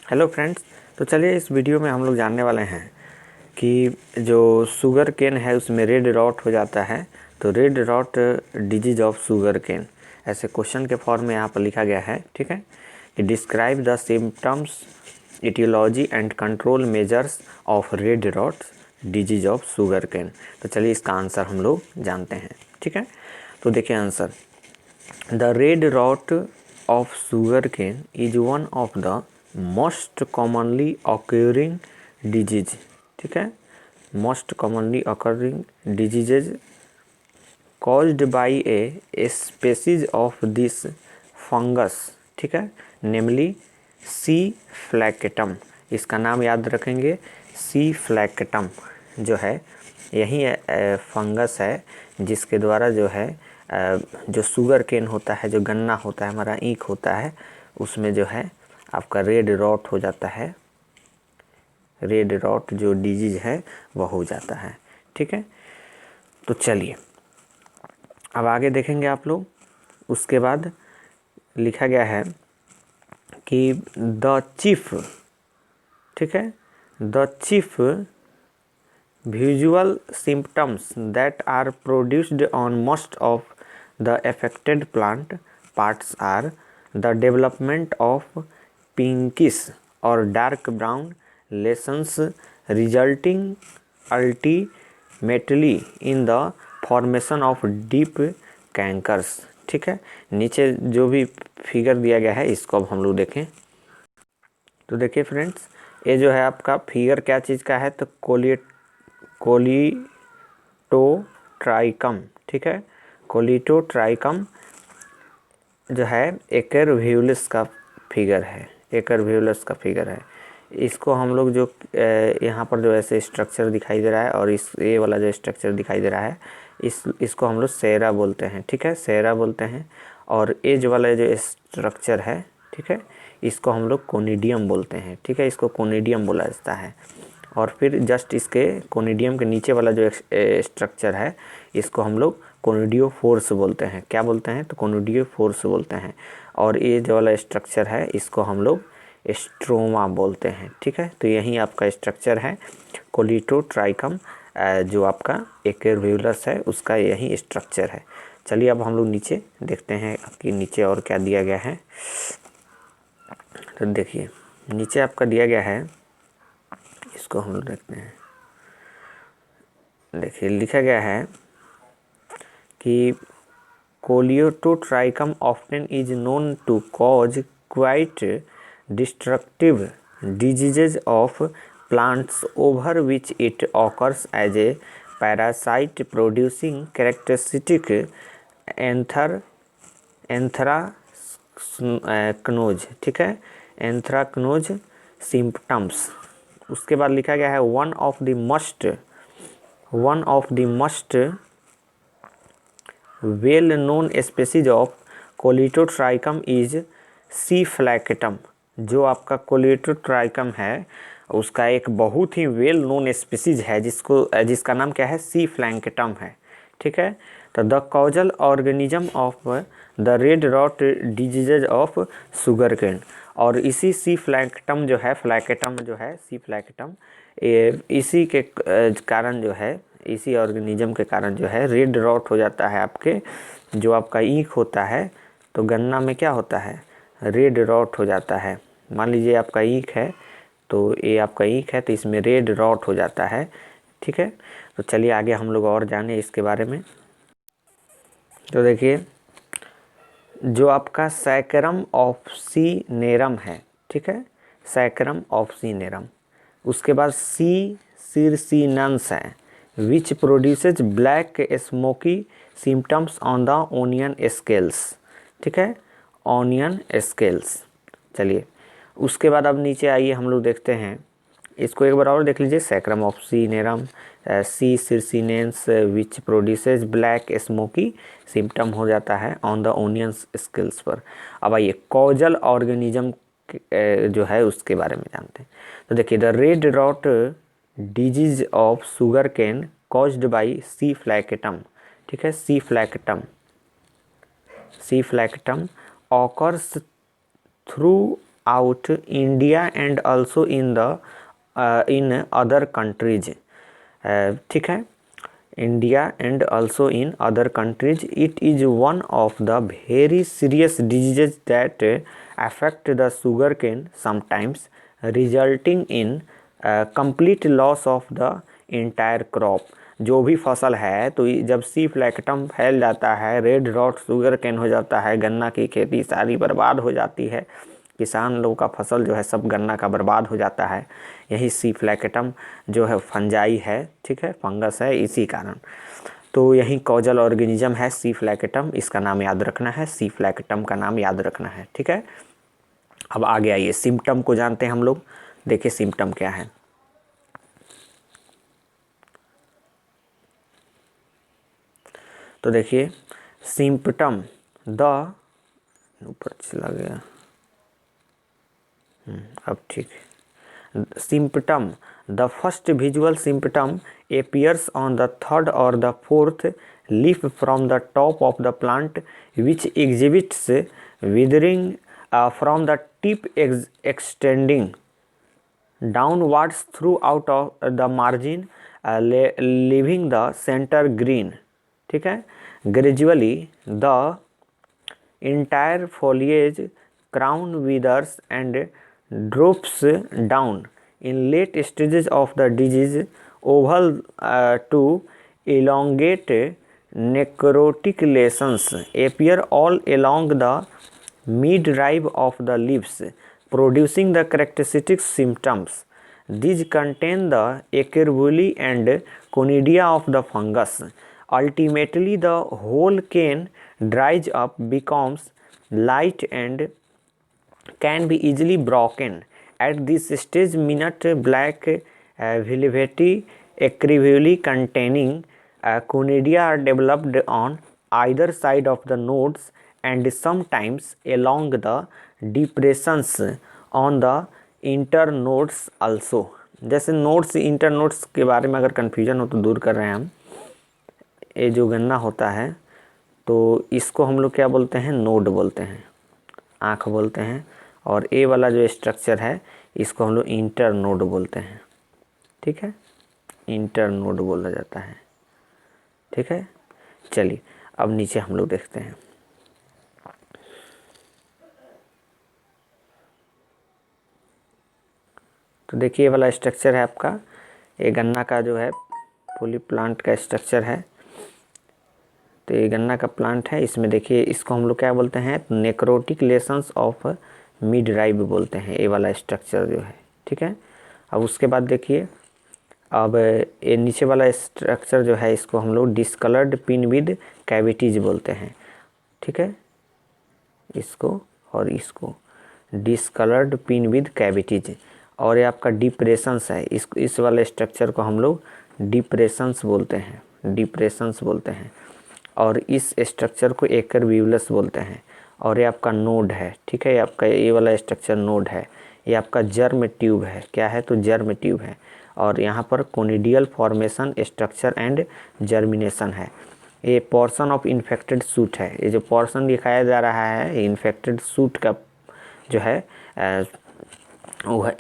Hello friends. तो चलिए इस वीडियो में हम लोग जानने वाले हैं कि जो शुगर केन है उसमें रेड रॉट हो जाता है। तो red rot disease of sugar cane ऐसे क्वेश्चन के फॉर्म में यहाँ पर लिखा गया है। ठीक है कि describe the symptoms, aetiology and control measures of red rot disease of sugar cane. तो चलिए इसका आंसर हम लोग जानते हैं। ठीक है, तो देखिए answer, the red rot of sugarcane is one of the most commonly occurring disease। ठीक है, most commonly occurring diseases caused by a species of this fungus। ठीक है, namely सी फ्लैकेटम। इसका नाम याद रखेंगे, सी फ्लैकेटम जो है यही फंगस है जिसके द्वारा जो है जो शुगर केन होता है, जो गन्ना होता है, हमारा ईख होता है, उसमें जो है आपका रेड रॉट हो जाता है। रेड रॉट जो डिजीज है वह हो जाता है। ठीक है, तो चलिए अब आगे देखेंगे आप लोग। उसके बाद लिखा गया है कि द चीफ, ठीक है, the chief visual symptoms that are produced on most of the affected plant parts are the development of pinkish or dark brown lesions resulting ultimately in the formation of deep cankers। ठीक है, नीचे जो भी figure दिया गया है इसको अब हम लोग देखें। तो देखिए फ्रेंड्स, ये जो है आपका फिगर क्या चीज़ का है, तो कोलिटोट्राइकम। ठीक है, कोलिटोट्राइकम जो है एकरव्यूलस का फिगर है, एकरव्यूलस का फिगर है। इसको हम लोग जो यहाँ पर जो ऐसे स्ट्रक्चर दिखाई दे रहा है और इस ये वाला जो स्ट्रक्चर दिखाई दे रहा है इसको हम लोग सेरा बोलते हैं। ठीक है, सेरा बोलते हैं। और एज वाला जो स्ट्रक्चर है, ठीक है, इसको हम लोग कोनिडियम बोलते हैं। ठीक है, इसको कोनिडियम बोला जाता है। और फिर जस्ट इसके कोनिडियम के नीचे वाला जो स्ट्रक्चर है इसको हम लोग कोनिडियो फोर्स बोलते हैं। क्या बोलते हैं, तो कोनिडियो फोर्स बोलते हैं। और ये जो वाला स्ट्रक्चर है इसको हम लोग स्ट्रोमा बोलते हैं। ठीक है, तो यही आपका स्ट्रक्चर है कोलिटोट्राइकम, जो आपका एकरव्यूलस है उसका यही स्ट्रक्चर है। चलिए अब हम लोग नीचे देखते हैं कि नीचे और क्या दिया गया है। तो देखिए नीचे आपका दिया गया है, इसको हम लोग देखते हैं। देखिए लिखा गया है कि Colletotrichum often is known to cause quite destructive diseases of plants over which it occurs as a parasite producing characteristic anthracnose. ठीक है, एंथ्राक्नोज सिम्पटम्स। उसके बाद लिखा गया है one of the most well known species of Colletotrichum is C falcatum. जो आपका Colletotrichum है उसका एक बहुत ही वेल नोन स्पीसीज है जिसका नाम क्या है, सी फ्लैकेटम है। ठीक है, तो the causal organism of the red rot diseases of sugar cane. और इसी सी फ्लैकेटम जो है, फ्लैकेटम जो है, सी फ्लैकेटम, इसी के कारण जो है, इसी ऑर्गेनिज्म के कारण जो है रेड रॉट हो जाता है। आपके जो आपका ईख होता है, तो गन्ना में क्या होता है, रेड रॉट हो जाता है। मान लीजिए आपका ईख है, तो ये आपका ईख है तो इसमें रेड रॉट हो जाता है। ठीक है, तो चलिए आगे हम लोग और जाने इसके बारे में। तो देखिए जो आपका सैकरम ऑप्सिनेरम है, ठीक है, सैकरम ऑप्सिनेरम, उसके बाद सी सिरसिनन्स है which produces black smoky symptoms on the onion scales. ठीक है, ऑनियन स्केल्स। चलिए उसके बाद अब नीचे आइए हम लोग देखते हैं, इसको एक बार और देख लीजिए। Saccharum officinarum, C circinans which produces black smoky symptom हो जाता है ऑन द ओनियन स्किल्स पर। अब आइए कॉजल ऑर्गेनिज्म जो है उसके बारे में जानते हैं। तो देखिए the red rot disease of sugar cane caused by C falcatum. ठीक है, C falcatum occurs through out India and also in other countries. ठीक है, India and also in other countries. It is one of the very serious diseases that affect the sugarcane, sometimes resulting in complete loss of the entire crop. जो भी फसल है तो जब सी फ्लैक्टम फैल जाता है, रेड रॉट शुगर केन हो जाता है, गन्ना की खेती सारी बर्बाद हो जाती है, किसान लोगों का फसल जो है सब गन्ना का बर्बाद हो जाता है। यही सी फ्लैक्टम जो है फंजाई है, ठीक है, फंगस है, इसी कारण। तो यही कॉजल ऑर्गेनिज्म है सी फ्लैक्टम, इसका नाम याद रखना है, सी फ्लैक्टम का नाम याद रखना है, ठीक है। अब आगे आइए, सिम्टम को जानते हैं हम लोग। देखिए सिम्टम क्या है। तो देखिए सिम्पटम, द ऊपर चला गया, अब ठीक है। Symptom, the first visual symptom appears on the third or the fourth leaf from the top of the plant, which exhibits withering from the tip extending downwards throughout of the margin, leaving the center green, ठीक है। Gradually the entire foliage crown withers and drops down. In late stages of the disease, oval to elongate necrotic lesions appear all along the mid-rib of the leaves, producing the characteristic symptoms. These contain the acervuli and conidia of the fungus. Ultimately, the whole cane dries up, becomes light and can be easily broken. At this stage, minute black velvety acervuli containing conidia are developed on either side of the nodes and sometimes along the depressions on the internodes also. जैसे nodes internodes के बारे में अगर confusion हो तो दूर कर रहे हैं हम। ये जो गन्ना होता है तो इसको हम लोग क्या बोलते हैं, नोड बोलते हैं, आँख बोलते हैं, और ए वाला जो स्ट्रक्चर है इसको हम लोग इंटर नोड बोलते हैं, ठीक है, इंटर नोड बोला जाता है, ठीक है। चलिए अब नीचे हम लोग देखते हैं। तो देखिए ये वाला स्ट्रक्चर है आपका, ये गन्ना का जो है पूरी प्लांट का स्ट्रक्चर है। तो ये गन्ना का प्लांट है, इसमें देखिए इसको हम लोग क्या बोलते हैं, नेक्रोटिक लेशंस ऑफ मिड राइब बोलते हैं, ये वाला स्ट्रक्चर जो है, ठीक है। अब उसके बाद देखिए, अब ये नीचे वाला स्ट्रक्चर जो है इसको हम लोग डिस्कलर्ड पिन विद कैविटीज बोलते हैं, ठीक है, इसको और इसको डिस्कलर्ड पिन विद कैविटीज। और ये आपका डिप्रेशंस है, इस वाले स्ट्रक्चर को हम लोग डिप्रेशंस बोलते हैं, डिप्रेशंस बोलते हैं। और इस स्ट्रक्चर को एकेरव्यूलस बोलते हैं। और ये आपका नोड है, ठीक है, ये आपका ये वाला स्ट्रक्चर नोड है। ये आपका जर्म ट्यूब है, क्या है, तो जर्म ट्यूब है। और यहाँ पर कोनिडियल फॉर्मेशन, स्ट्रक्चर एंड जर्मिनेशन है। ये पोर्शन ऑफ इन्फेक्टेड सूट है, ये जो पोर्शन दिखाया जा रहा है इन्फेक्टेड सूट का जो है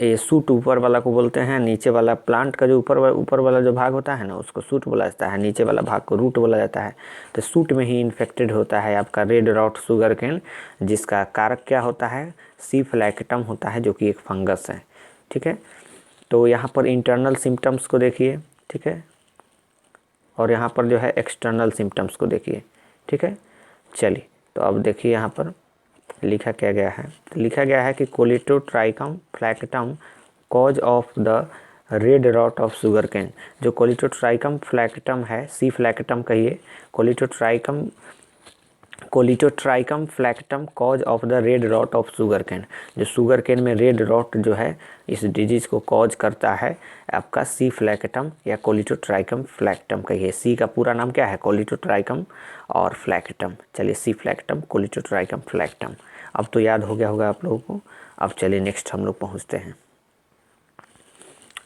ये सूट ऊपर वाला को बोलते हैं, नीचे वाला प्लांट का जो ऊपर वाला जो भाग होता है ना उसको सूट बोला जाता है, नीचे वाला भाग को रूट बोला जाता है। तो सूट में ही इन्फेक्टेड होता है आपका रेड रॉट शुगर केन, जिसका कारक क्या होता है, सी फ्लैक्टम होता है, जो कि एक फंगस है, ठीक है। तो यहाँ पर इंटरनल सिम्टम्स को देखिए, ठीक है, और यहाँ पर जो है एक्सटर्नल सिम्टम्स को देखिए, ठीक है। चलिए तो अब देखिए यहाँ पर लिखा क्या गया है, तो लिखा गया है कि Colletotrichum falcatum cause of the red rot of sugar cane. जो कोलिटोट्राइकम फ्लैक्टम है, सी फ्लैक्टम कहिए, Colletotrichum falcatum cause of the red rot of sugar cane. जो शुगर केन में रेड रॉट जो है इस डिजीज़ को कॉज करता है आपका सी फ्लैक्टम या कोलिटोट्राइकम फ्लैक्टम कहिए। सी का पूरा नाम क्या है, कोलिटोट्राइकम और फ्लैक्टम। चलिए सी फ्लैक्टम, कोलिटोट्राइकम फ्लैक्टम, अब तो याद हो गया होगा आप लोगों को। अब चलिए नेक्स्ट हम लोग पहुँचते हैं।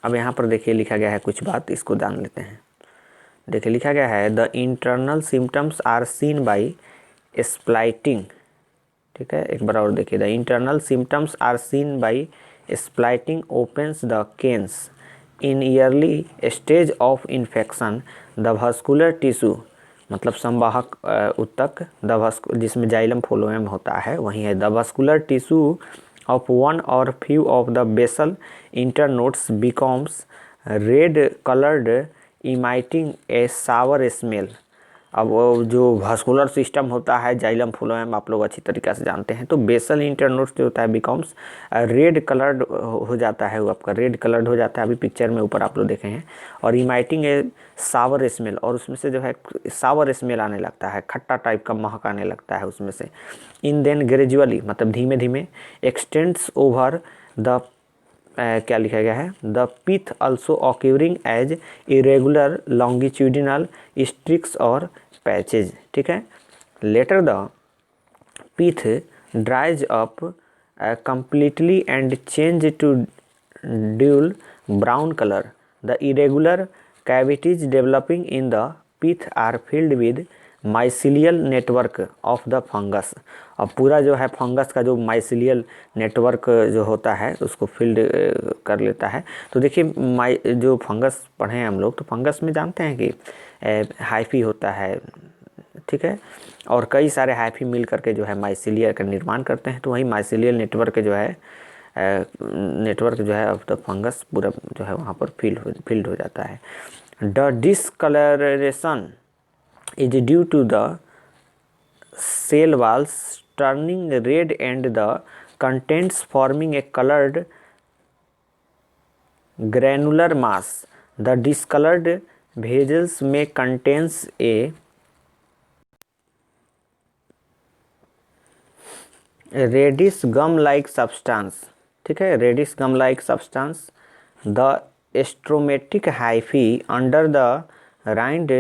अब यहाँ पर देखिए लिखा गया है कुछ बात, इसको जान लेते हैं। देखिए लिखा गया है the internal symptoms are seen by splitting, ठीक है, एक बार और देखिए, the internal symptoms are seen by splitting opens the canes in early stage of infection the vascular tissue, मतलब संवाहक ऊतक जिसमें जाइलम फ्लोएम होता है वही है। The vascular tissue of one or few of the basal internodes becomes red coloured emitting a sour smell. अब वो जो वास्कुलर सिस्टम होता है जाइलम फ्लोएम आप लोग अच्छी तरीक़े से जानते हैं, तो बेसल इंटरनोड्स जो होता है बिकम्स रेड कलर्ड हो जाता है, वो आपका रेड कलर्ड हो जाता है, अभी पिक्चर में ऊपर आप लोग देखे हैं। और इमाइटिंग ए सावर स्मेल, और उसमें से जो है सावर स्मेल आने लगता है, खट्टा टाइप का महक आने लगता है उसमें से। इन देन ग्रेजुअली, मतलब धीमे धीमे, एक्सटेंड्स ओवर द क्या लिखा गया है, the pith also occurring as irregular longitudinal streaks or patches. ठीक है, later the pith dries up completely and change to dull brown color. The irregular cavities developing in the pith are filled with mycelial network of the fungus. अब पूरा जो है fungus का जो माइसिलियल network जो होता है उसको फिल्ड कर लेता है। तो देखिए जो फंगस पढ़े हैं हम लोग, तो फंगस में जानते हैं कि हाइफी होता है, ठीक है, और कई सारे हाइफी मिल करके जो है माइसिलिया का निर्माण करते हैं। तो वही माइसिलियल नेटवर्क जो है ऑफ द फंगस पूरा जो है वहाँ पर फील्ड हो जाता है। The discolouration is due to the cell walls turning red and the contents forming a coloured granular mass. The discoloured vessels में contains a reddish gum like substance. ठीक है, reddish gum like substance. The stromatic hyphae under the rind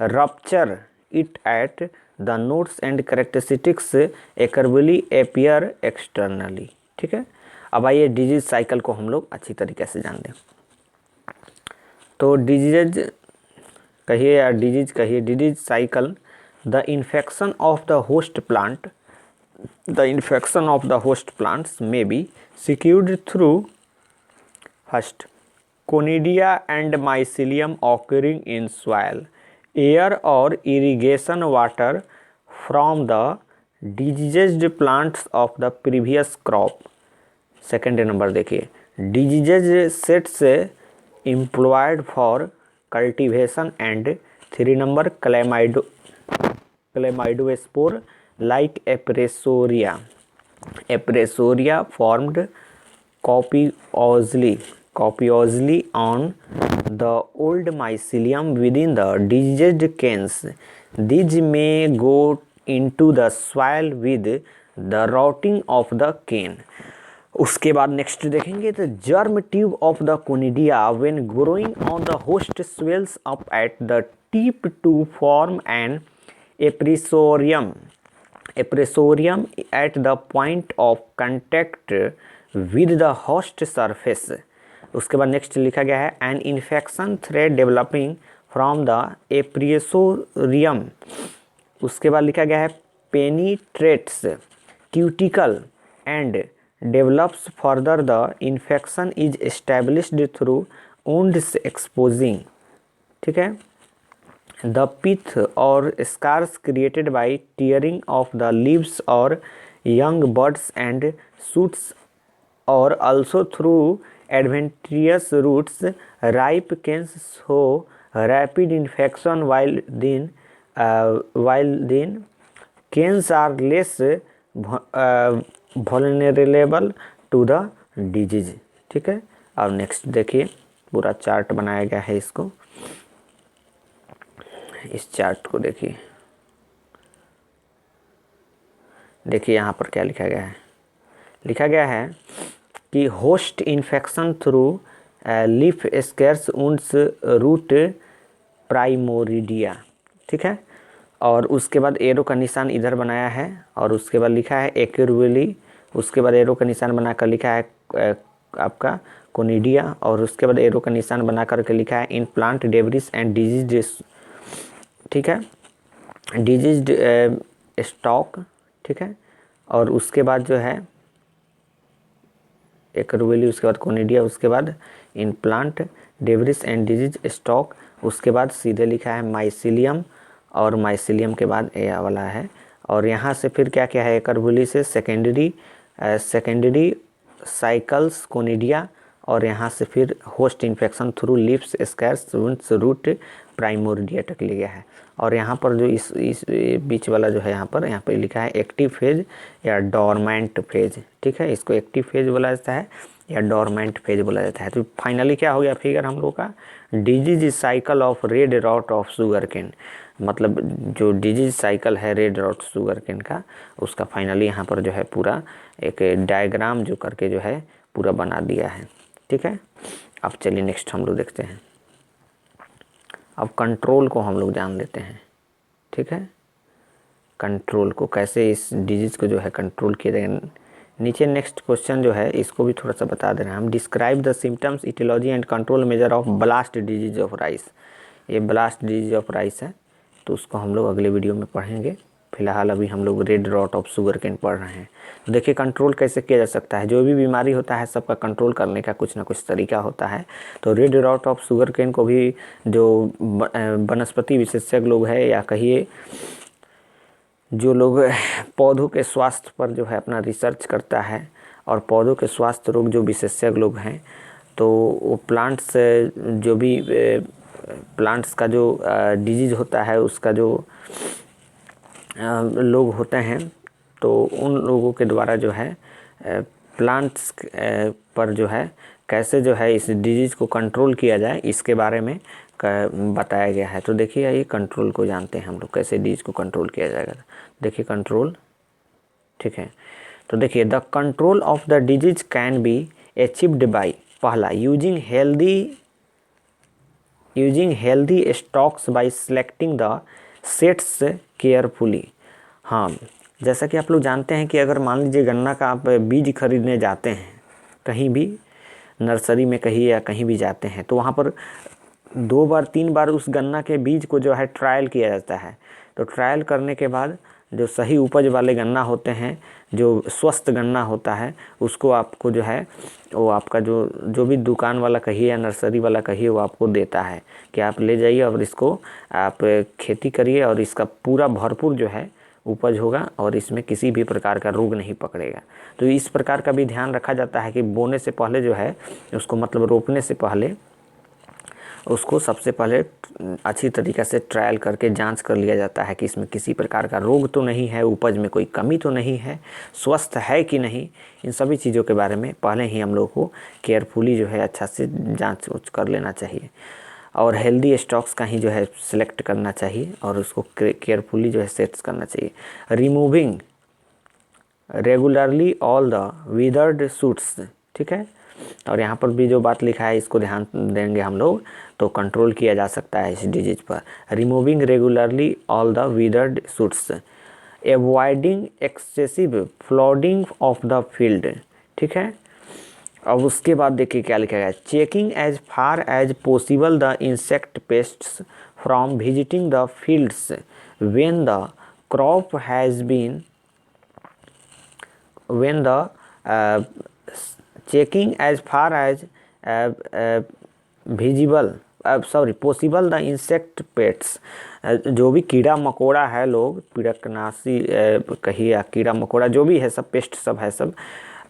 rupture it at the nodes and characteristics एकर्बली appear externally. ठीक है, अब आइए disease cycle को हम लोग अच्छी तरीके से जान लें। तो डिजीज कहिए या डिजीज कहिए, disease cycle, the infection of the host plant, the infection of the host plants may be secured through first conidia and mycelium occurring in soil, air or irrigation water from the diseased plants of the previous crop। Second number देखिए, diseased sets employed for cultivation and 3 number Chlamydospore like Apresoria formed copiously on the old mycelium within the diseased canes. These may go into the soil with the rotting of the cane। उसके बाद next देखेंगे तो germ tube of the conidia when growing on the host swells up at the tip to form an appressorium at the point of contact with the host surface। उसके बाद next लिखा गया है an infection thread developing from the एप्रेसोरियम। उसके बाद लिखा गया है penetrates cuticle and develops further। the infection is established through wounds exposing। ठीक है, the pith or scars created by tearing of the leaves or young buds and shoots, or also through adventitious roots, ripe canes show rapid infection, while then canes are less vulnerable to the disease। ठीक है, अब next देखिए पूरा chart बनाया गया है, इसको इस चार्ट को देखिए यहाँ पर क्या लिखा गया है। लिखा गया है कि host infection through leaf scars wounds root primordia. ठीक है, और उसके बाद एरो का निशान इधर बनाया है, और उसके बाद लिखा है एक्यूरली, उसके बाद एरो का निशान बनाकर लिखा है आपका कोनिडिया, और उसके बाद एरो का निशान बना करके लिखा है in plant debris and disease. ठीक है, डिजीज्ड स्टॉक। ठीक है, और उसके बाद जो है एक्रोवेली, उसके बाद कोनिडिया, उसके बाद in plant debris and disease stock, उसके बाद सीधे लिखा है माइसिलियम, और माइसिलियम के बाद ये वाला है। और यहाँ से फिर क्या क्या है, एक्रोवेली से सेकेंडरी साइकल्स कोनिडिया, और यहाँ से फिर host infection through lips scars wounds root primordia तक ले गया है। और यहाँ पर जो इस बीच वाला जो है यहाँ पर लिखा है एक्टिव फेज या डोरमेंट फेज। ठीक है, इसको एक्टिव फेज बोला जाता है या डोरमेंट फेज बोला जाता है। तो फाइनली क्या हो गया फिगर हम लोग का, disease cycle of red rot of sugar cane, मतलब जो डिजीज साइकिल है रेड रॉट शुगर केन का, उसका फाइनली यहाँ पर जो है पूरा एक डायग्राम जो करके जो है पूरा बना दिया है। ठीक है, अब चलिए नेक्स्ट हम लोग देखते हैं। अब कंट्रोल को हम लोग जान लेते हैं। ठीक है, कंट्रोल को कैसे इस डिजीज़ को जो है कंट्रोल किया जाएगा। नीचे नेक्स्ट क्वेश्चन जो है इसको भी थोड़ा सा बता दे रहे हैं हम। Describe the symptoms, aetiology and control measure of blast disease of rice. ये ब्लास्ट डिजीज ऑफ राइस है, तो उसको हम लोग अगले वीडियो में पढ़ेंगे। फिलहाल अभी हम लोग red rot of sugar cane पढ़ रहे हैं। तो देखिए कंट्रोल कैसे किया जा सकता है। जो भी बीमारी होता है सबका कंट्रोल करने का कुछ ना कुछ तरीका होता है। तो red rot of sugar cane को भी जो वनस्पति विशेषज्ञ लोग हैं या कहिए जो लोग पौधों के स्वास्थ्य पर जो है अपना रिसर्च करता है, और पौधों के स्वास्थ्य रोग जो विशेषज्ञ लोग हैं, तो वो प्लांट्स जो भी प्लांट्स का जो डिजीज़ होता है उसका जो लोग होते हैं, तो उन लोगों के द्वारा जो है प्लांट्स पर जो है कैसे जो है इस डिजीज़ को कंट्रोल किया जाए इसके बारे में बताया गया है। तो देखिए ये कंट्रोल को जानते हैं हम लोग, कैसे डिजीज़ को कंट्रोल किया जाएगा। देखिए कंट्रोल, ठीक है, तो देखिए the control of the disease can be achieved by, पहला using healthy stocks by selecting the sets carefully. हाँ, जैसा कि आप लोग जानते हैं कि अगर मान लीजिए गन्ना का आप बीज खरीदने जाते हैं, कहीं भी नर्सरी में कहीं या कहीं भी जाते हैं, तो वहाँ पर 2 बार 3 बार उस गन्ना के बीज को जो है ट्रायल किया जाता है। तो ट्रायल करने के बाद जो सही उपज वाले गन्ना होते हैं, जो स्वस्थ गन्ना होता है, उसको आपको जो है वो आपका जो भी दुकान वाला कहिए या नर्सरी वाला कहिए वो आपको देता है कि आप ले जाइए और इसको आप खेती करिए और इसका पूरा भरपूर जो है उपज होगा और इसमें किसी भी प्रकार का रोग नहीं पकड़ेगा। तो इस प्रकार का भी ध्यान रखा जाता है कि बोने से पहले जो है उसको, मतलब रोपने से पहले उसको सबसे पहले अच्छी तरीक़े से ट्रायल करके जांच कर लिया जाता है कि इसमें किसी प्रकार का रोग तो नहीं है, उपज में कोई कमी तो नहीं है, स्वस्थ है कि नहीं। इन सभी चीज़ों के बारे में पहले ही हम लोग को केयरफुली जो है अच्छा से जांच कर लेना चाहिए, और हेल्दी स्टॉक्स का ही जो है सिलेक्ट करना चाहिए और उसको केयरफुली जो है सेट्स करना चाहिए। Removing regularly all the withered shoots, ठीक है, और यहाँ पर भी जो बात लिखा है इसको ध्यान देंगे हम लोग तो कंट्रोल किया जा सकता है इस डिजीज पर। Removing regularly all the withered shoots, avoiding excessive flooding of the field, ठीक है। अब उसके बाद देखिए क्या लिखा गया, checking as far as possible the insect pests from visiting the fields when the crop has been when the checking as far as possible the insect pests, जो भी कीड़ा मकोड़ा है, लोग पीड़कनाशी कहिए या कीड़ा मकोड़ा जो भी है सब पेस्ट सब है सब,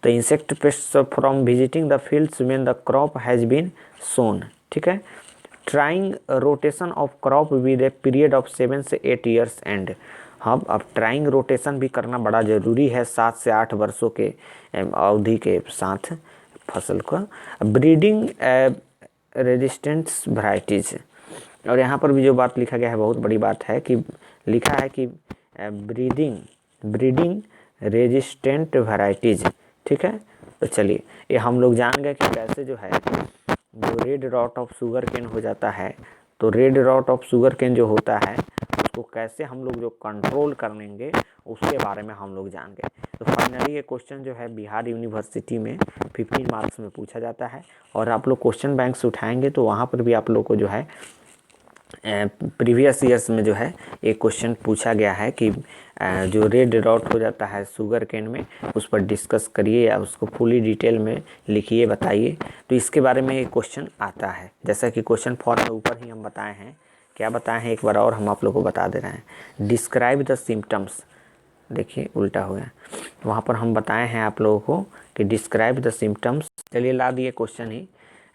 तो insect pest from visiting the fields when the crop has been sown, ठीक है। Trying rotation of crop with a period of 7 से 8 ईयर्स एंड। हाँ, अब ट्राइंग रोटेशन भी करना बड़ा ज़रूरी है 7 से 8 वर्षों के अवधि के साथ फसल का। ब्रीडिंग रेजिस्टेंस वैरायटीज़, और यहाँ पर भी जो बात लिखा गया है बहुत बड़ी बात है कि लिखा है कि ब्रीडिंग रेजिस्टेंट वैरायटीज़, ठीक है। तो चलिए ये हम लोग जान गए कि कैसे जो है जो red rot of sugar cane हो जाता है, तो red rot of sugar cane जो होता है उसको कैसे हम लोग जो कंट्रोल करेंगे उसके बारे में हम लोग जान गए। तो फाइनली ये क्वेश्चन जो है बिहार यूनिवर्सिटी में 15 मार्क्स में पूछा जाता है, और आप लोग क्वेश्चन बैंक से उठाएंगे तो वहाँ पर भी आप लोग को जो है प्रीवियस ईयर्स में जो है एक क्वेश्चन पूछा गया है कि जो रेड डॉट हो जाता है शुगर केन में, उस पर डिस्कस करिए या उसको फुली डिटेल में लिखिए, बताइए। तो इसके बारे में एक क्वेश्चन आता है, जैसा कि क्वेश्चन फॉर्म में ऊपर ही हम बताए हैं। क्या बताए हैं एक बार और हम आप लोगों को बता दे रहे हैं। डिस्क्राइब द सिम्टम्स, देखिए उल्टा हो गया, वहाँ पर हम बताए हैं आप लोगों को कि डिस्क्राइब द सिम्टम्स। चलिए ला दिए क्वेश्चन ही।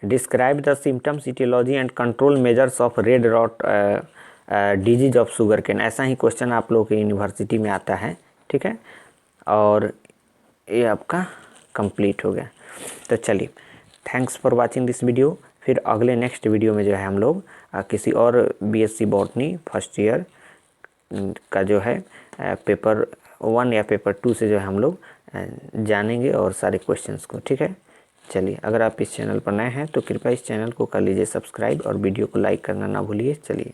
Describe the symptoms, aetiology and control measures of red dot disease of sugar cane. ऐसा ही क्वेश्चन आप लोगों के यूनिवर्सिटी में आता है, ठीक है। और ये आपका कंप्लीट हो गया। तो चलिए, thanks for watching this video. फिर अगले नेक्स्ट वीडियो में जो है हम लोग किसी और बीएससी बॉटनी फर्स्ट ईयर का जो है पेपर 1 या पेपर 2 से जो है हम लोग जानेंगे और सारे क्वेश्चंस को, ठीक है। चलिए, अगर आप इस चैनल पर नए हैं तो कृपया इस चैनल को कर लीजिए सब्सक्राइब और वीडियो को लाइक करना ना भूलिए। चलिए।